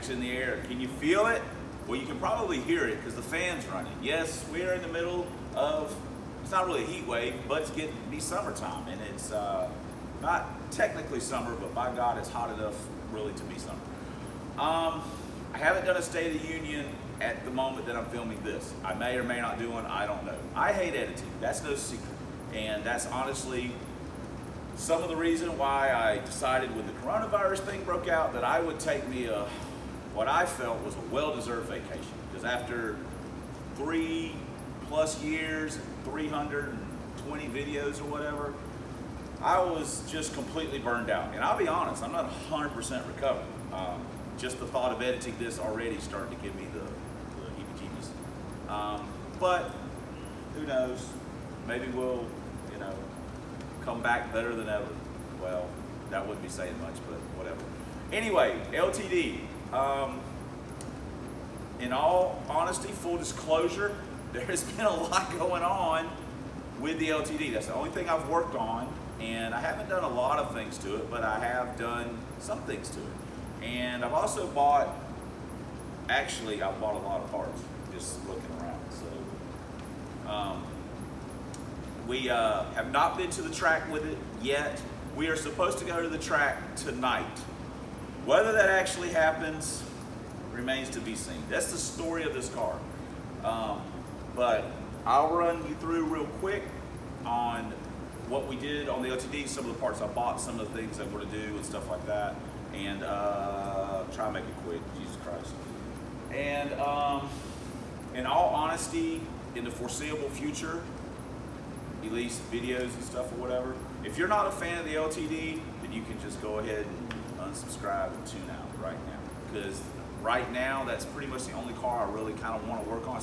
temperature in the air. Can you feel it? Well, you can probably hear it because the fan's running. Yes, we are in the middle of, it's not really a heat wave, but it's getting to be summertime, and it's not technically summer, but by God, it's hot enough really to be summer. I haven't done a State of the Union at the moment that I'm filming this. I may or may not do one, I don't know. I hate editing, that's no secret. And that's honestly some of the reason why I decided when the coronavirus thing broke out that I would take me what I felt was a well-deserved vacation. Because after 3+ years, 320 videos or whatever, I was just completely burned out. And I'll be honest, I'm not 100% recovered. Just the thought of editing this already started to give me the heebie-jeebies. But who knows? Maybe we'll, come back better than ever. Well, that wouldn't be saying much, but whatever. Anyway, LTD. In all honesty, full disclosure, there has been a lot going on with the LTD. That's the only thing I've worked on, and I haven't done a lot of things to it, but I have done some things to it. And I've also bought, actually, I've bought a lot of parts, just looking around. So, we have not been to the track with it yet. We are supposed to go to the track tonight. Whether that actually happens remains to be seen. That's the story of this car. But I'll run you through real quick on what we did on the LTD, some of the parts I bought, some of the things that we're to do and stuff like that. And try and make it quick, Jesus Christ. And in all honesty, in the foreseeable future, at least videos and stuff or whatever, if you're not a fan of the LTD, then you can just go ahead and unsubscribe and tune out right now. Because right now, that's pretty much the only car I really kind of want to work on.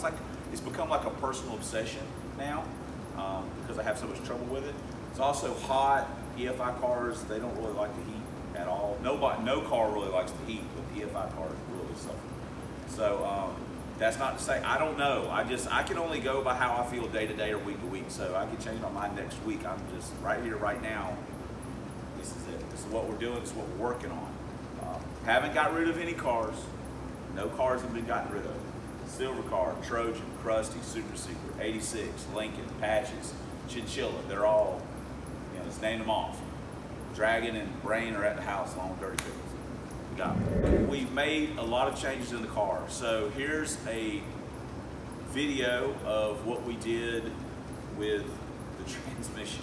It's become like a personal obsession now because I have so much trouble with it. It's also hot. EFI cars, they don't really like the heat at all. No car really likes the heat, but the EFI cars really suffer. So that's not to say, I don't know. I can only go by how I feel day to day or week to week. So I can change my mind next week. I'm just right here, right now. This is it. This is what we're doing. This is what we're working on. Haven't got rid of any cars. No cars have been gotten rid of. Silver car, Trojan, Krusty, Super Secret, 86, Lincoln, Patches, Chinchilla. They're all, let's name them off. Dragon and Brain are at the house along with Dirty Pickles. We got them. We've made a lot of changes in the car. So here's a video of what we did with the transmission.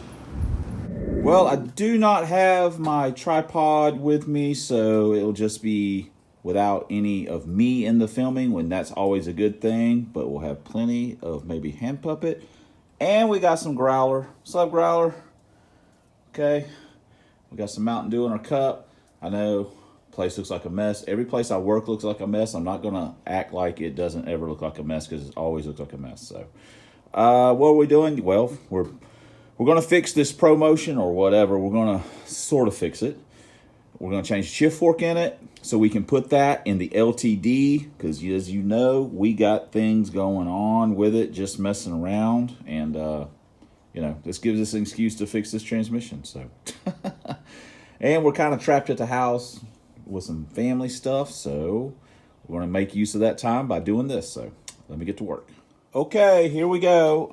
Well, I do not have my tripod with me, so it'll just be without any of me in the filming, when that's always a good thing, but we'll have plenty of maybe hand puppet. And we got some growler. What's up, growler? Okay. We got some Mountain Dew in our cup. I know place looks like a mess. Every place I work looks like a mess. I'm not gonna act like it doesn't ever look like a mess, because it always looks like a mess. So what are we doing? Well, we're gonna fix this ProMotion or whatever. We're gonna sort of fix it. We're gonna change the shift fork in it so we can put that in the LTD, because as you know, we got things going on with it, just messing around, and this gives us an excuse to fix this transmission. So and we're kind of trapped at the house with some family stuff, so we're going to make use of that time by doing this. So let me get to work. Okay, here we go.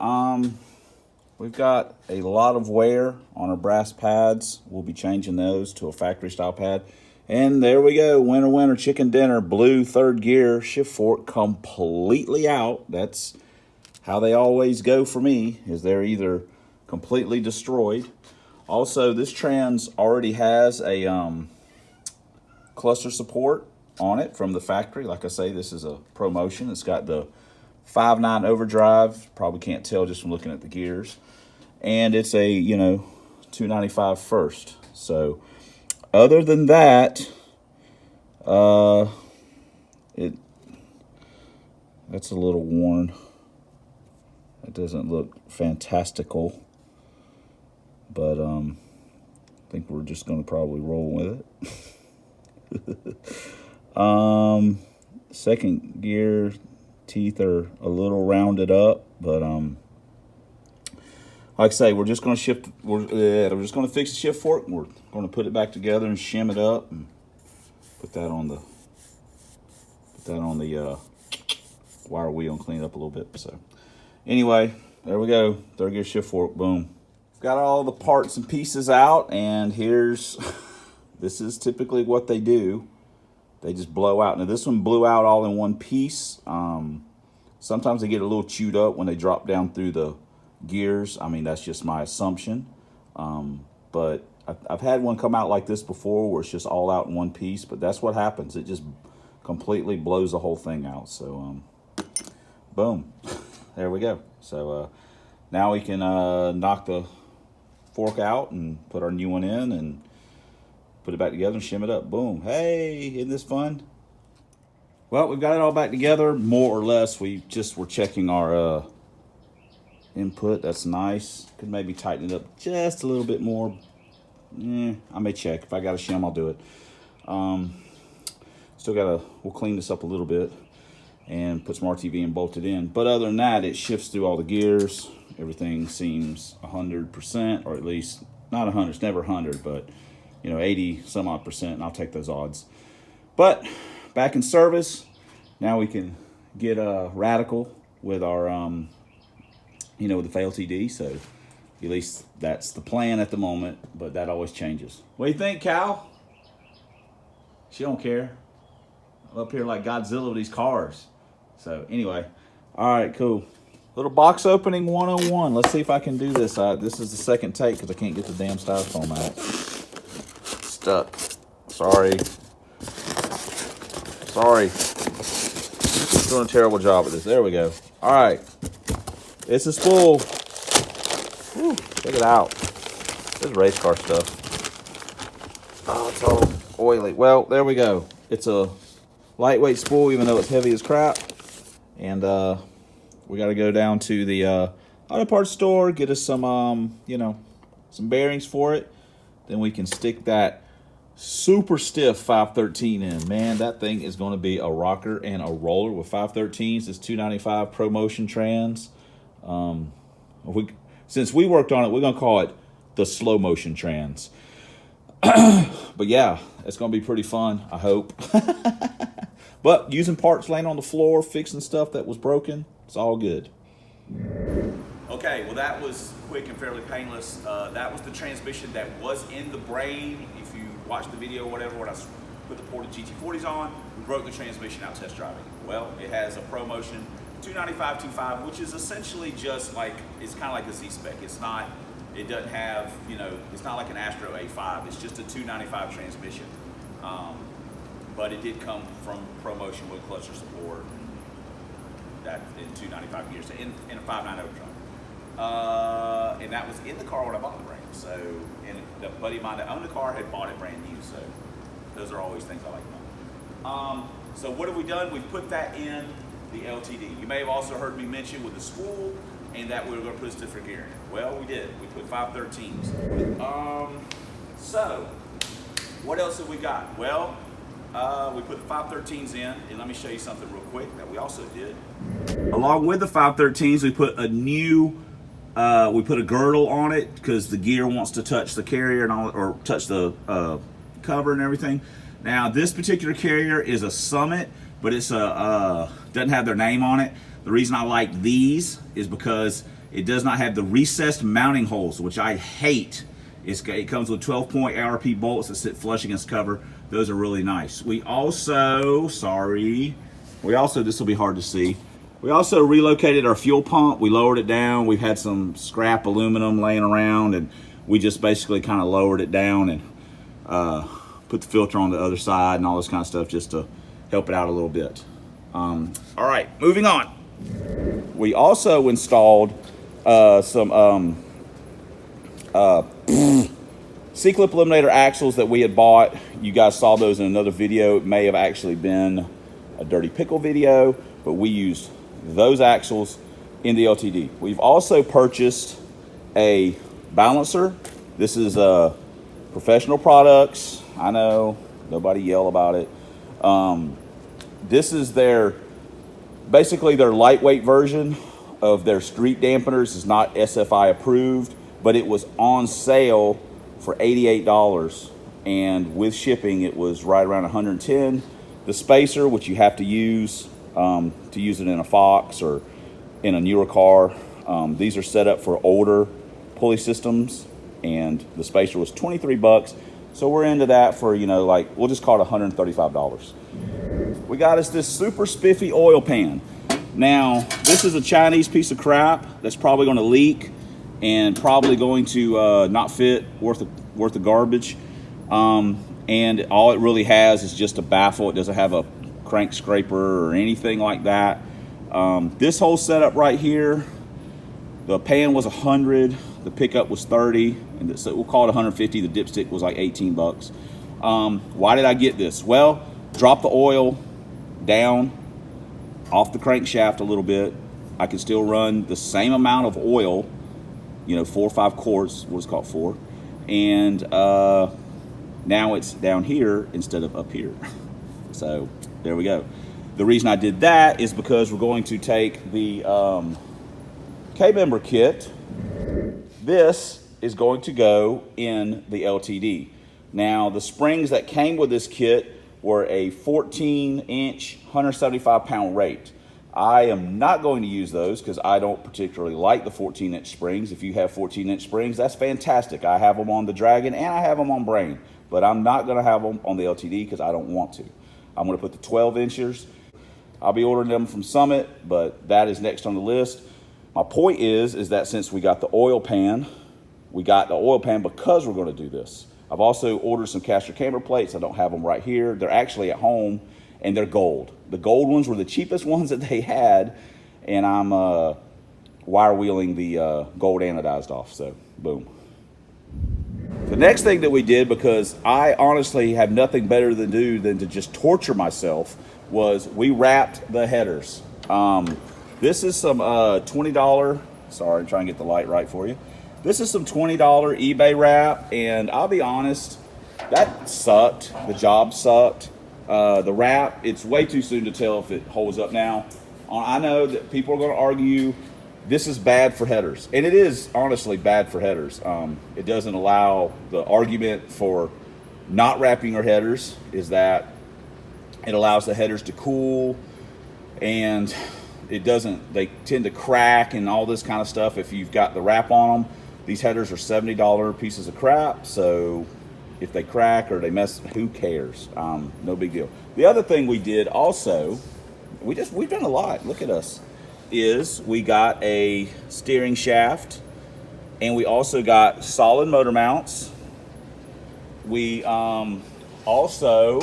We've got a lot of wear on our brass pads. We'll be changing those to a factory style pad. And there we go, winter chicken dinner, blue 3rd gear, shift fork completely out. That's how they always go for me, is they're either completely destroyed. Also, this trans already has a cluster support on it from the factory. Like I say, this is a ProMotion. It's got the 5.9 overdrive. Probably can't tell just from looking at the gears. And it's a, 295 first. So other than that, that's a little worn. It doesn't look fantastical, but I think we're just going to probably roll with it. Second gear teeth are a little rounded up, but like I say, we're just going to shift. We're just going to fix the shift fork. We're going to put it back together and shim it up and put that on the that on the wire wheel and clean it up a little bit. So anyway, there we go. Third gear shift fork, boom. Got all the parts and pieces out, and here's, this is typically what they do. They just blow out. Now this one blew out all in one piece. Sometimes they get a little chewed up when they drop down through the gears. I mean, that's just my assumption. But I've had one come out like this before where it's just all out in one piece, but that's what happens. It just completely blows the whole thing out. So boom, there we go. So now we can knock the fork out and put our new one in and put it back together and shim it up. Boom. Hey, isn't this fun? Well, we've got it all back together, more or less. We just were checking our input. That's nice. Could maybe tighten it up just a little bit more. I may check. If I got a shim, I'll do it. Still gotta, we'll clean this up a little bit and put some RTV and bolt it in. But other than that, it shifts through all the gears. Everything seems 100%, or at least not 100. It's never 100, but you know, 80 some odd percent, and I'll take those odds. But back in service. Now we can get radical with our, you know, with the FaiLTD. So at least that's the plan at the moment, but that always changes. What do you think, Cal? She don't care. I'm up here like Godzilla with these cars. So anyway, all right, cool. Little box opening 101. Let's see if I can do this. This is the second take because I can't get the damn styrofoam out. Stuck. Sorry. Doing a terrible job at this. There we go. All right. It's a spool. Whew, check it out. This is race car stuff. Oh, it's all oily. Well, there we go. It's a lightweight spool, even though it's heavy as crap. And we got to go down to the auto parts store, get us some, you know, some bearings for it. Then we can stick that super stiff 513 in. Man, that thing is going to be a rocker and a roller with 513s. It's 295 ProMotion trans. Since we worked on it, we're going to call it the slow motion trans. But yeah, it's going to be pretty fun, I hope. But using parts laying on the floor, fixing stuff that was broken, it's all good. Okay, well that was quick and fairly painless. That was the transmission that was in the brain. If you watched the video or whatever, when I put the ported GT40s on, we broke the transmission out test driving. Well, it has a ProMotion 295-25, which is essentially just like, it's kind of like a Z-Spec. It's not, it doesn't have, you know, it's not like an Astro A5. It's just a 295 transmission. But it did come from ProMotion with clutcher support, that in 295 gears, in a 590 truck. And that was in the car when I bought the brain. So, and the buddy of mine that owned the car had bought it brand new. So those are always things I like to know. So what have we done? We've put that in the LTD. You may have also heard me mention with the spool and that we were going to put a stiffer gear in it. Well, we did. We put 513s. So what else have we got? Well, we put the 513s in, and let me show you something real quick that we also did. Along with the 513s, we put a new, we put a girdle on it because the gear wants to touch the carrier and all, or touch the cover and everything. Now, this particular carrier is a Summit, but it's a doesn't have their name on it. The reason I like these is because it does not have the recessed mounting holes, which I hate. It comes with 12-point ARP bolts that sit flush against the cover. Those are really nice. We also, this will be hard to see. We also relocated our fuel pump. We lowered it down. We've had some scrap aluminum laying around, and we just basically kind of lowered it down and put the filter on the other side and all this kind of stuff just to help it out a little bit. All right, moving on. We also installed some C-clip eliminator axles that we had bought. You guys saw those in another video. It may have actually been a Dirty Pickle video, but we used those axles in the LTD. We've also purchased a balancer. This is Professional Products. I know, nobody yell about it. This is basically their lightweight version of their street dampeners. It's not SFI approved, but it was on sale for $88, and with shipping it was right around $110. The spacer, which you have to use it in a Fox or in a newer car. These are set up for older pulley systems, and the spacer was 23 bucks. So we're into that for, you know, like, we'll just call it $135. We got us this super spiffy oil pan. Now, this is a Chinese piece of crap that's probably going to leak and probably going to not fit, worth of garbage. And all it really has is just a baffle. It doesn't have a crank scraper or anything like that. This whole setup right here, the pan was 100, the pickup was 30, and so we'll call it 150. The dipstick was like 18 bucks. Why did I get this? Well, drop the oil down off the crankshaft a little bit. I can still run the same amount of oil, you know, 4 or 5 quarts, what's called 4. And now it's down here instead of up here. So there we go. The reason I did that is because we're going to take the K-member kit. This is going to go in the LTD. Now, the springs that came with this kit were a 14-inch, 175-pound rate. I am not going to use those because I don't particularly like the 14-inch springs. If you have 14-inch springs, that's fantastic. I have them on the Dragon and I have them on Brain, but I'm not going to have them on the LTD because I don't want to. I'm going to put the 12-inchers. I'll be ordering them from Summit, but that is next on the list. My point is that since we got the oil pan, because we're going to do this. I've also ordered some caster camber plates. I don't have them right here. They're actually at home, and they're gold. The gold ones were the cheapest ones that they had, and I'm wire wheeling the gold anodized off, so boom. The next thing that we did, because I honestly have nothing better to do than to just torture myself, was we wrapped the headers. This is some $20, sorry, I'm trying to get the light right for you. This is some $20 eBay wrap, and I'll be honest, that sucked. The job sucked. The wrap, it's way too soon to tell if it holds up now. I know that people are going to argue this is bad for headers, and it is honestly bad for headers. It doesn't allow, the argument for not wrapping your headers is that it allows the headers to cool, and it doesn't, they tend to crack and all this kind of stuff if you've got the wrap on them. These headers are $70 pieces of crap, so if they crack or they mess, who cares? No big deal. The other thing we did also, we've done a lot, look at us, is we got a steering shaft, and we also got solid motor mounts. We also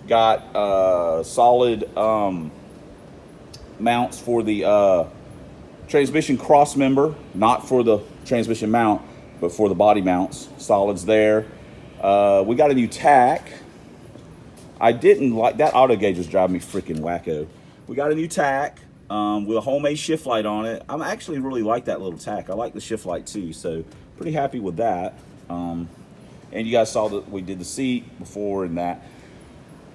got solid mounts for the transmission cross member, not for the transmission mount, but for the body mounts, solids there. We got a new tack. I didn't like, that auto gauge was driving me freaking wacko. We got a new tack with a homemade shift light on it. I'm actually really like that little tack. I like the shift light too, so pretty happy with that. And you guys saw that we did the seat before and that.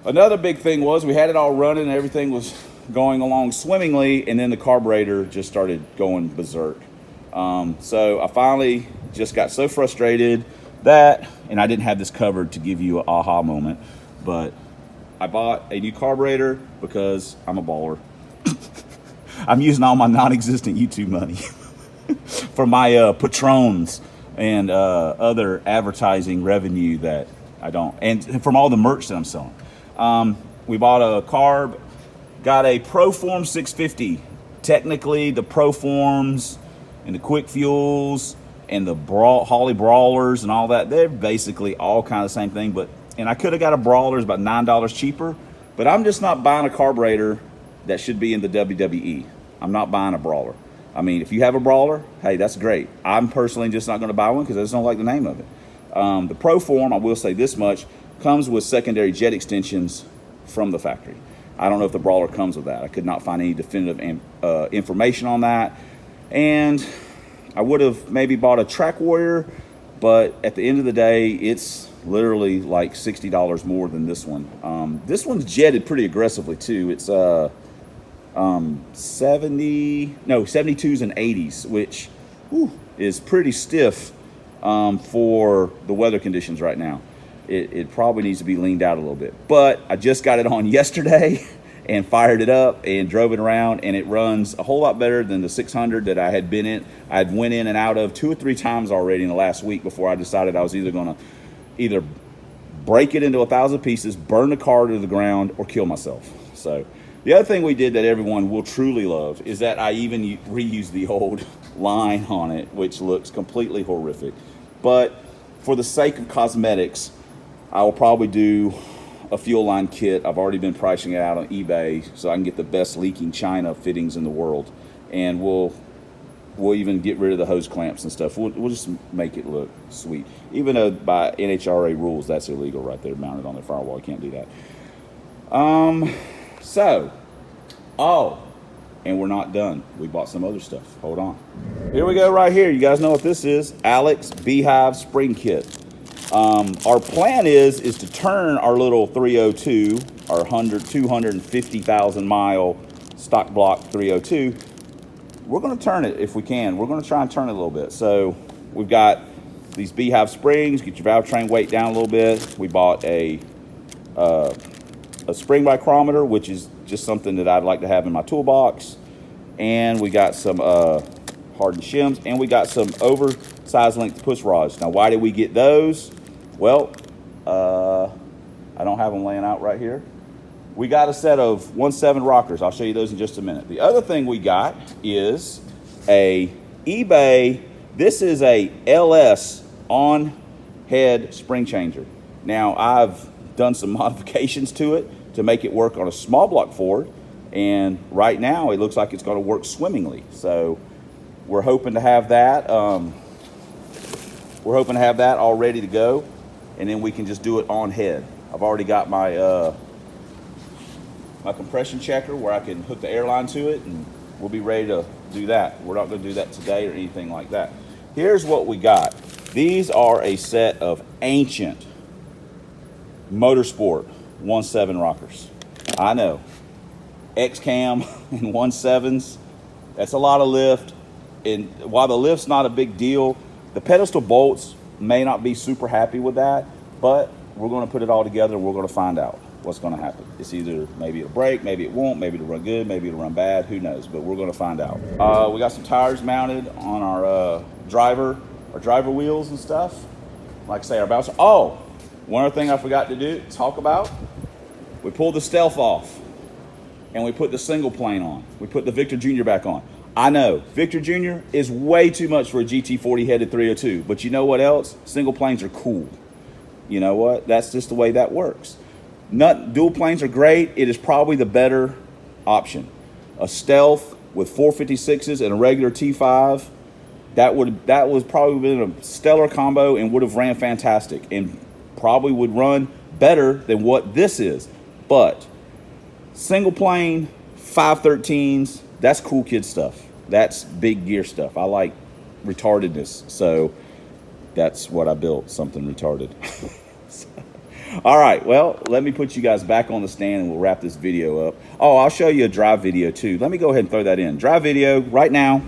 Another big thing was we had it all running and everything was going along swimmingly, and then the carburetor just started going berserk. So I finally just got so frustrated that, and I didn't have this covered to give you an aha moment, but I bought a new carburetor because I'm a baller. I'm using all my non-existent YouTube money for my patrons and other advertising revenue that I don't, and from all the merch that I'm selling. We bought a carb, got a ProForm 650. Technically, the ProForms and the Quick Fuels and the Holley Brawlers and all that, they're basically all kind of the same thing. And I could have got a Brawler, it's about $9 cheaper, but I'm just not buying a carburetor that should be in the WWE. I'm not buying a Brawler. I mean, if you have a Brawler, hey, that's great. I'm personally just not going to buy one because I just don't like the name of it. The ProForm, I will say this much, comes with secondary jet extensions from the factory. I don't know if the Brawler comes with that. I could not find any definitive information on that. And I would have maybe bought a Track Warrior, but at the end of the day, it's literally like $60 more than this one. This one's jetted pretty aggressively too. It's 72s and 80s, which is pretty stiff for the weather conditions right now. it probably needs to be leaned out a little bit. But I just got it on yesterday and fired it up and drove it around, and it runs a whole lot better than the 600 that I had been in. I'd went in and out of 2 or 3 times already in the last week before I decided I was either going to break it into 1,000 pieces, burn the car to the ground, or kill myself. So the other thing we did that everyone will truly love is that I even reused the old line on it, which looks completely horrific. But for the sake of cosmetics, I will probably do a fuel line kit. I've already been pricing it out on eBay so I can get the best leaking China fittings in the world. And we'll even get rid of the hose clamps and stuff. We'll just make it look sweet. Even though by NHRA rules, that's illegal right there, mounted on their firewall. You can't do that. And we're not done. We bought some other stuff. Hold on. Here we go right here. You guys know what this is. Alex Beehive Spring Kit. Our plan is to turn our little 302, our 250,000 mile stock block 302. We're going to turn it if we can. We're going to try and turn it a little bit. So we've got these Beehive springs. Get your valve train weight down a little bit. We bought a spring micrometer, which is just something that I'd like to have in my toolbox. And we got some hardened shims, and we got some oversized length push rods. Now, why did we get those? Well, I don't have them laying out right here. We got a set of 1.7 rockers. I'll show you those in just a minute. The other thing we got is a eBay. This is a LS on head spring changer. Now, I've done some modifications to it to make it work on a small block Ford, and right now it looks like it's going to work swimmingly. So we're hoping to have that. We're hoping to have that all ready to go, and then we can just do it on head. I've already got my my compression checker where I can hook the airline to it, and we'll be ready to do that. We're not going to do that today or anything like that. Here's what we got. These are a set of ancient Motorsport 1.7 rockers. I know, X-cam and 1.7s, that's a lot of lift. And while the lift's not a big deal, the pedestal bolts may not be super happy with that, but we're going to put it all together and we're going to find out what's going to happen. It's either maybe it'll break, maybe it won't, maybe it'll run good, maybe it'll run bad, who knows, but we're going to find out. We got some tires mounted on our driver wheels and stuff. Like I say, our bouncer. Oh, one other thing I forgot to talk about, we pulled the Stealth off and we put the single plane on. We put the Victor Jr. back on. I know, Victor Jr. is way too much for a GT40 headed 302, but you know what else? Single planes are cool. You know what? That's just the way that works. Dual planes are great. It is probably the better option. A Stealth with 456s and a regular T5, that was probably been a stellar combo and would have ran fantastic and probably would run better than what this is. But single plane, 513s, that's cool kid stuff. That's big gear stuff. I like retardedness, so that's what I built, something retarded. All right, well, let me put you guys back on the stand and we'll wrap this video up. Oh, I'll show you a drive video too. Let me go ahead and throw that in. Drive video right now.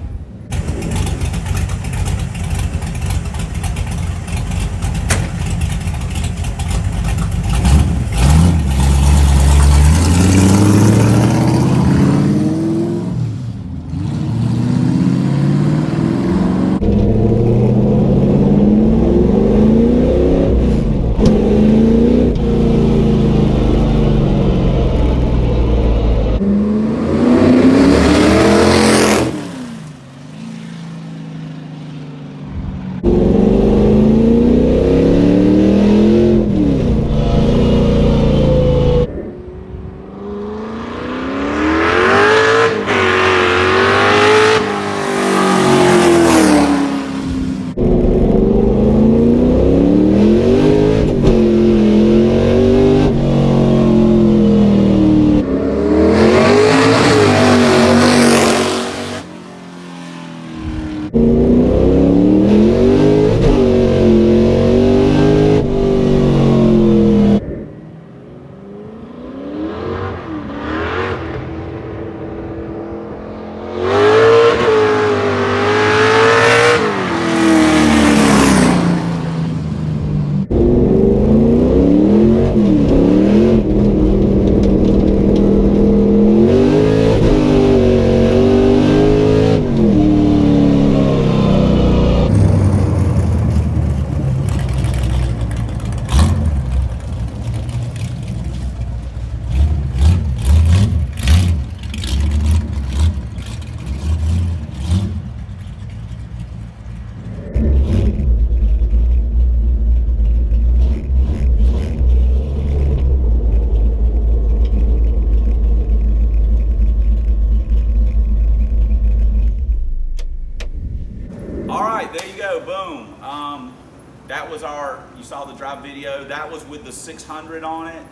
you saw the drive video, that was with the 600 on it.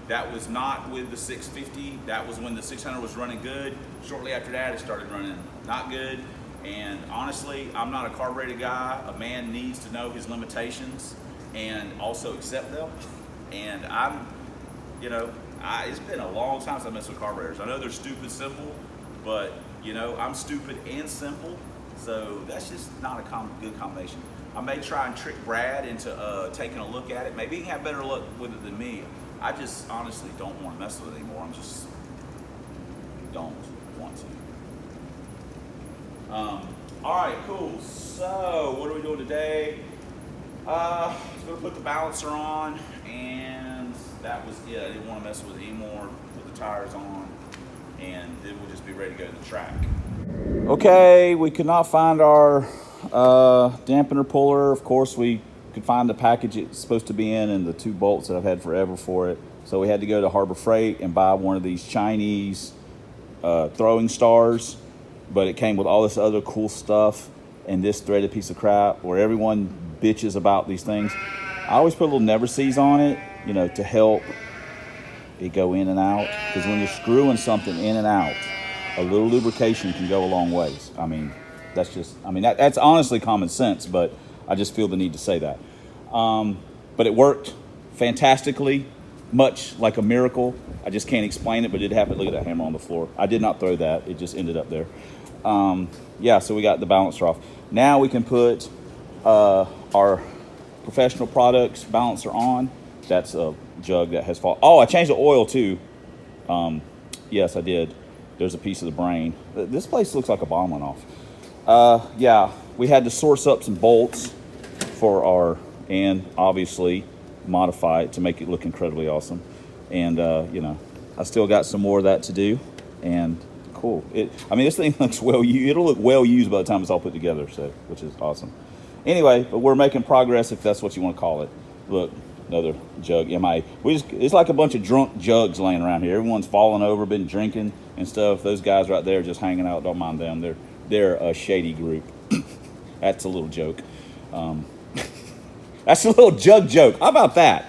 That was not with the 650. That was when the 600 was running good. Shortly after that, it started running not good. And honestly, I'm not a carbureted guy. A man needs to know his limitations and also accept them. And I'm, you know, it's been a long time since I messed with carburetors. I know they're stupid simple, but you know, I'm stupid and simple. So that's just not a good combination. I may try and trick Brad into taking a look at it. Maybe he can have better luck with it than me. I just honestly don't want to mess with it anymore. I'm just don't want to. All right, cool. So what are we doing today? Just gonna put the balancer on, and that was it. I didn't want to mess with it anymore. Put the tires on, and then we'll just be ready to go to the track. Okay, we could not find our dampener puller. Of course, we could find the package it's supposed to be in and the 2 bolts that I've had forever for it. So we had to go to Harbor Freight and buy one of these Chinese throwing stars, but it came with all this other cool stuff and this threaded piece of crap where everyone bitches about these things. I always put little never sees on it, you know, to help it go in and out, because when you're screwing something in and out, a little lubrication can go a long ways. I mean, that's honestly common sense, but I just feel the need to say that. But it worked fantastically, much like a miracle. I just can't explain it, but it happened. Look at that hammer on the floor. I did not throw that. It just ended up there. Yeah, so we got the balancer off. Now we can put our professional products balancer on. That's a jug that has fallen. Oh, I changed the oil too. Yes, I did. There's a piece of the brain. This place looks like a bomb went off. Yeah, we had to source up some bolts for and obviously modify it to make it look incredibly awesome. And you know, I still got some more of that to do. And cool. I mean, this thing looks well used. It'll look well used by the time it's all put together, so which is awesome. Anyway, but we're making progress, if that's what you want to call it. Look, another jug. It's like a bunch of drunk jugs laying around here. Everyone's falling over, been drinking and stuff. Those guys right there just hanging out. Don't mind them. They're a shady group. That's a little joke. That's a little jug joke. How about that?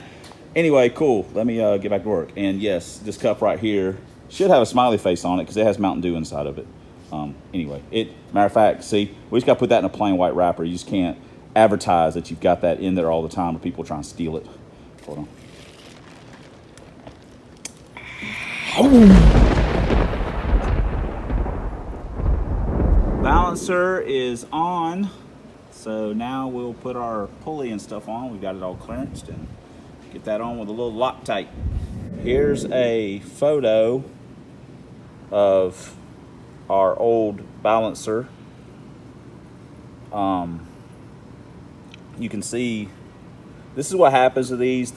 Anyway, cool. Let me get back to work. And yes, this cup right here should have a smiley face on it because it has Mountain Dew inside of it. Anyway, matter of fact, see, we just got to put that in a plain white wrapper. You just can't advertise that you've got that in there all the time or people try and steal it. Hold on. Balancer is on. So now we'll put our pulley and stuff on. We've got it all clearanced and get that on with a little Loctite. Here's a photo of our old balancer. You can see this is what happens to these.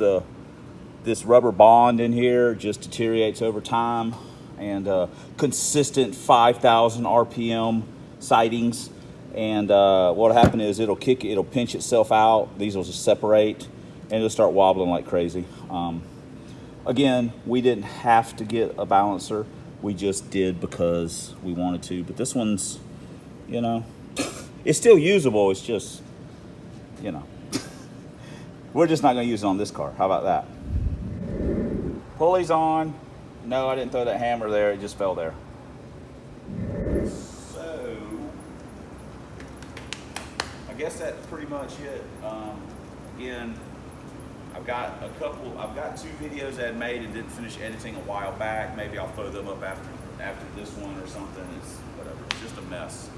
This rubber bond in here just deteriorates over time, and consistent 5,000 RPM sightings. And what'll happen is it'll pinch itself out. These will just separate and it'll start wobbling like crazy. Again, we didn't have to get a balancer. We just did because we wanted to. But this one's, you know, it's still usable. It's just, you know, we're just not going to use it on this car. How about that? Pulley's on. No, I didn't throw that hammer there. It just fell there. So, I guess that's pretty much it. Again, I've got 2 videos I had made and didn't finish editing a while back. Maybe I'll throw them up after this one or something. It's whatever. It's just a mess.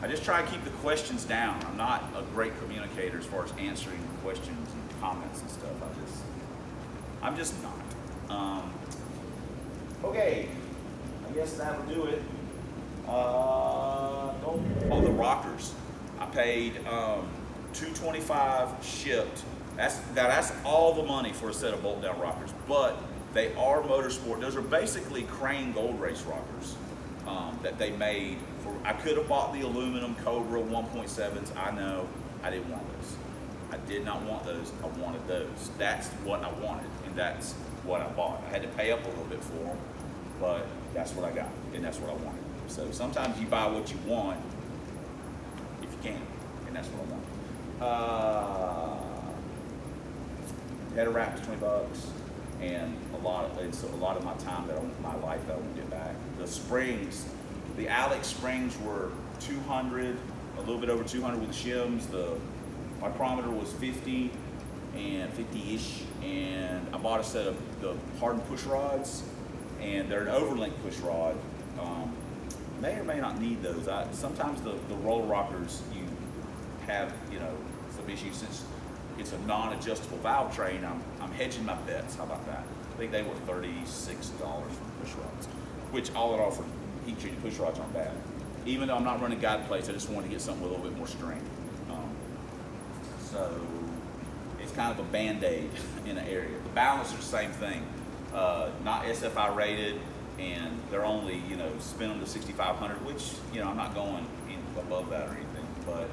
I just try to keep the questions down. I'm not a great communicator as far as answering questions and comments and stuff. I'm just not. Okay, I guess that'll do it. Oh, the rockers. I paid $225 shipped. That's all the money for a set of bolt down rockers, but they are motorsport. Those are basically Crane Gold Race rockers that they made for. I could have bought the aluminum Cobra 1.7s. I know I didn't want those. I did not want those. I wanted those. That's what I wanted, and that's what I bought. I had to pay up a little bit for them, but that's what I got, and that's what I wanted. So sometimes you buy what you want if you can, and that's what I want. header wrap's $20, and a lot of my time my life that I won't get back. The springs, the LX springs were 200, a little bit over 200 with the shims. The micrometer was 50 and 50-ish, and I bought a set of the hardened push rods, and they're an overlink push rod. May or may not need those. Sometimes the roll rockers, you have, some issues since it's a non-adjustable valve train. I'm hedging my bets. How about that? I think they were $36 for push rods, which all in all for heat treated push rods aren't bad. Even though I'm not running guide plates, I just wanted to get something with a little bit more strength. So it's kind of a band-aid in an area. The balancers are the same thing, not SFI rated, and they're only, spin them to 6,500, which, I'm not going above that or anything, but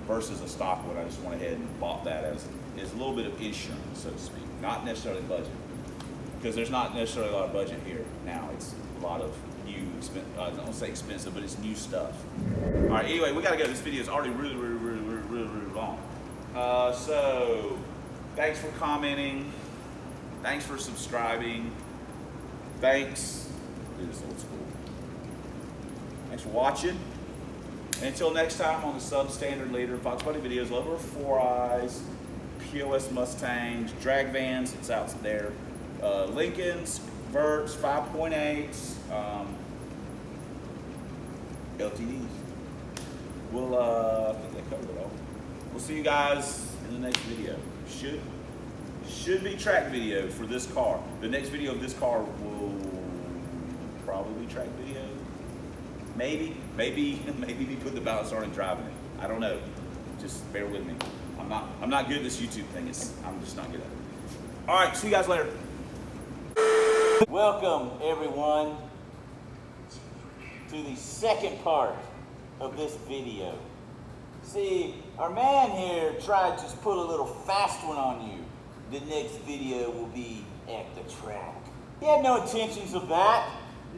versus a stock one, I just went ahead and bought that as a little bit of insurance, so to speak, not necessarily budget, because there's not necessarily a lot of budget here now. It's a lot of new, I don't say expensive, but it's new stuff. All right, anyway, we gotta go. This video is already really long. So thanks for commenting. Thanks for subscribing. Thanks. This is old school. Thanks for watching. And until next time on the substandard leader Fox Buddy videos, Lover 4 Eyes, POS Mustangs, drag vans, it's out there, Lincolns, Verts, 5.8s, LTDs. I think they covered it all. We'll see you guys in the next video. Should be track video for this car. The next video of this car will probably be track video. Maybe we put the balance on and driving it. I don't know. Just bear with me. I'm not good at this YouTube thing. I'm just not good at it. All right, see you guys later. Welcome everyone to the second part of this video. See, our man here tried to just put a little fast one on you. The next video will be at the track. He had no intentions of that.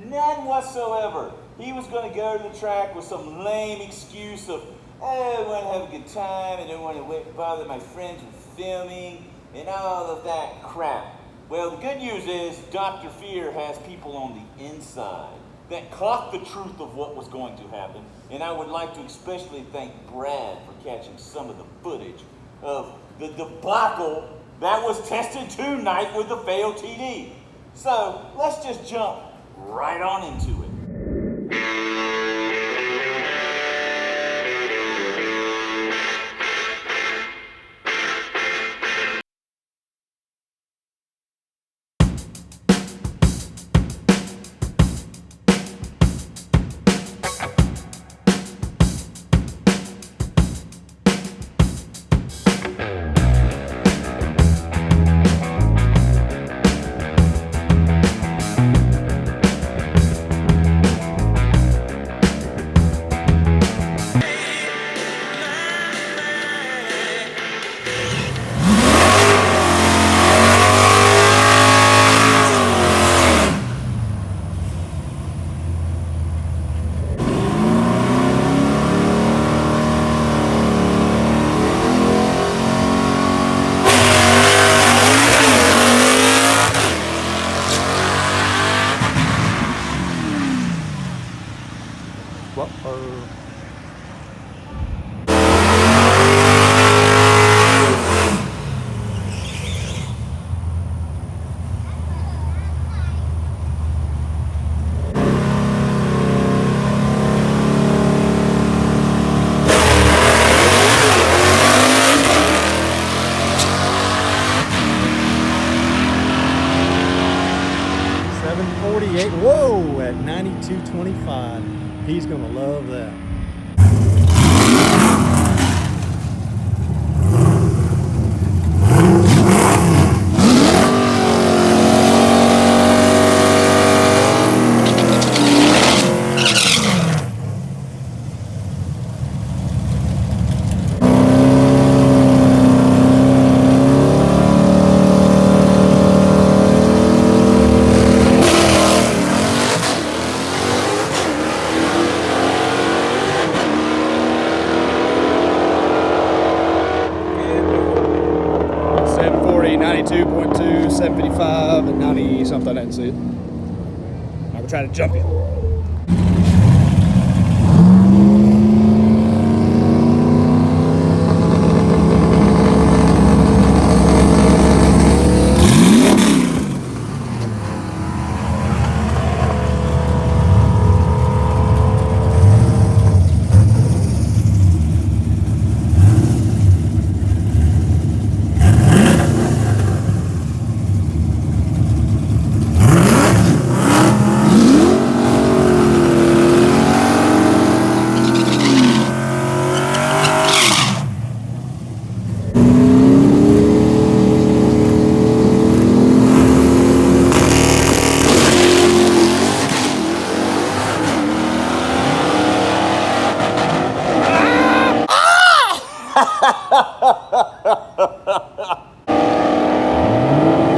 None whatsoever. He was going to go to the track with some lame excuse of, oh, I want to have a good time and I don't want to bother my friends with filming and all of that crap. Well, the good news is Dr. Fear has people on the inside that caught the truth of what was going to happen, and I would like to especially thank Brad for catching some of the footage of the debacle that was tested tonight with the FaiLTD. So let's just jump right on into it. Whoa, at 92.25. He's gonna love that. 92.2, 755, and 90 something. I didn't see it. I will try to jump it.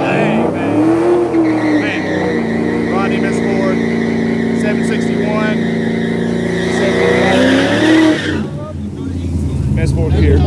Dang, man. Rodney missed forward. 761. 755. Missed forward here.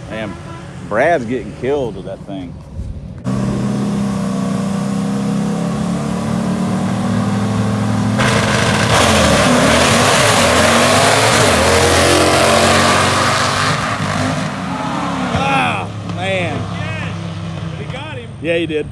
Man, Brad's getting killed with that thing. Ah, man. He got him. Yeah, he did.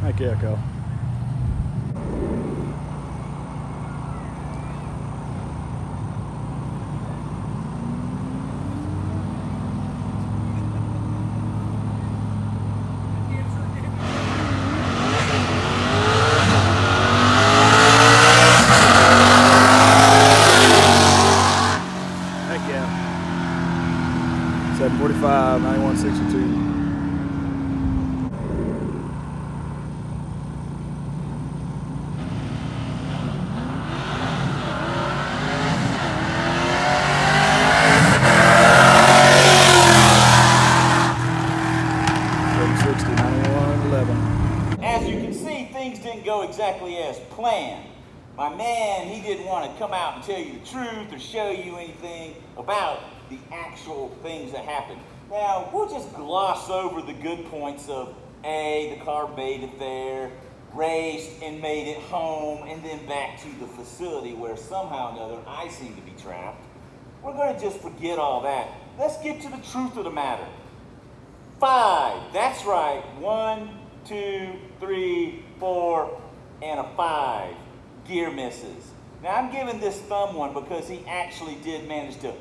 Thank you, Echo. Heck yeah. 745, 9162. As you can see, things didn't go exactly as planned. My man, he didn't want to come out and tell you the truth or show you anything about the actual things that happened. Now, we'll just gloss over the good points of A, the car made it there, raced and made it home, and then back to the facility where somehow or another I seem to be trapped. We're going to just forget all that. Let's get to the truth of the matter. 5, that's right, 1, 2, 3, 4, and a 5. Gear misses. Now I'm giving this thumb one because he actually did manage to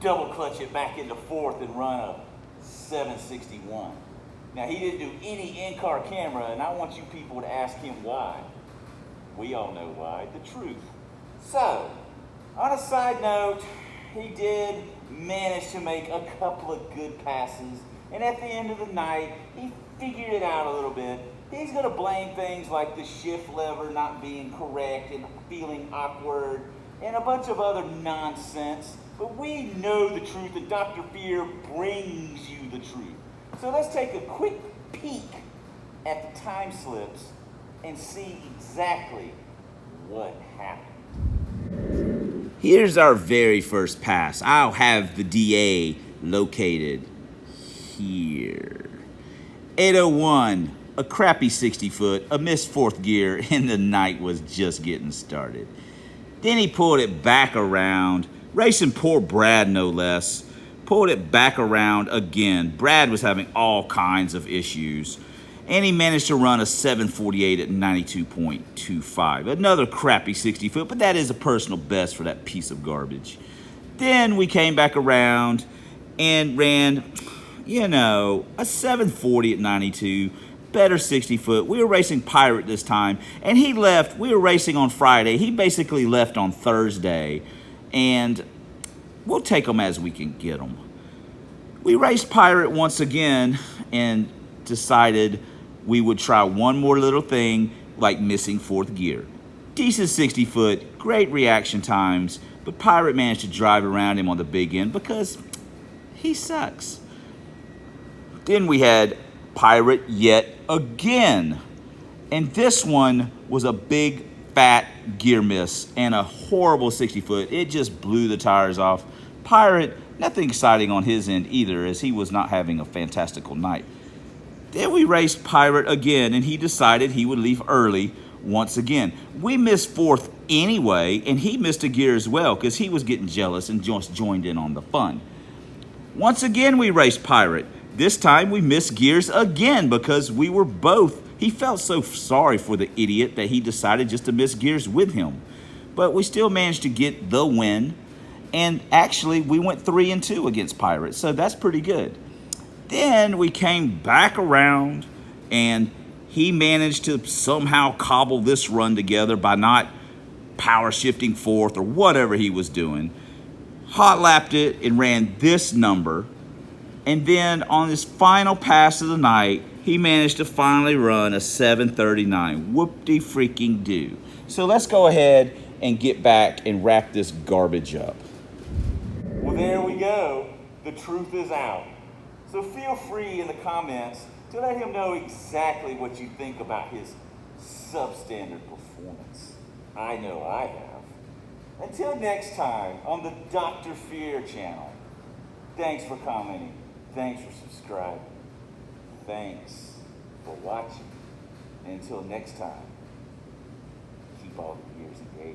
double clutch it back into fourth and run a 761. Now he didn't do any in-car camera, and I want you people to ask him why. We all know why, the truth. So, on a side note, he did manage to make a couple of good passes, and at the end of the night, he figured it out a little bit. He's gonna blame things like the shift lever not being correct and feeling awkward and a bunch of other nonsense. But we know the truth, and Dr. Fear brings you the truth. So let's take a quick peek at the time slips and see exactly what happened. Here's our very first pass. I'll have the DA located here. 801, a crappy 60 foot, a missed fourth gear, and the night was just getting started. Then he pulled it back around, racing poor Brad no less, pulled it back around again. Brad was having all kinds of issues. and he managed to run a 748 at 92.25. Another crappy 60 foot, but that is a personal best for that piece of garbage. Then we came back around and ran, you know, a 740 at 92, better 60 foot. We were racing Pirate this time, and he left. We were racing on Friday. He basically left on Thursday, and we'll take them as we can get them. We raced Pirate once again and decided we would try one more little thing, like missing fourth gear. Decent 60 foot, great reaction times, but Pirate managed to drive around him on the big end because he sucks. Then we had Pirate yet again, and this one was a big fat gear miss and a horrible 60 foot. It just blew the tires off. Pirate, nothing exciting on his end either, as he was not having a fantastical night. Then we raced Pirate again, and he decided he would leave early once again. We missed fourth anyway, and he missed a gear as well because he was getting jealous and just joined in on the fun. Once again, we raced Pirate. This time we missed gears again because we were both. He felt so sorry for the idiot that he decided just to miss gears with him. But we still managed to get the win. And actually, we went 3-2 against Pirate, so that's pretty good. Then we came back around, and he managed to somehow cobble this run together by not power shifting fourth or whatever he was doing. Hot lapped it and ran this number. And then on his final pass of the night, he managed to finally run a 739. Whoop-de-freaking-do. So let's go ahead and get back and wrap this garbage up. Well, there we go. The truth is out. So feel free in the comments to let him know exactly what you think about his substandard performance. I know I have. Until next time on the Dr. Fear channel, thanks for commenting. Thanks for subscribing. Thanks for watching. And until next time, keep all the gears engaged.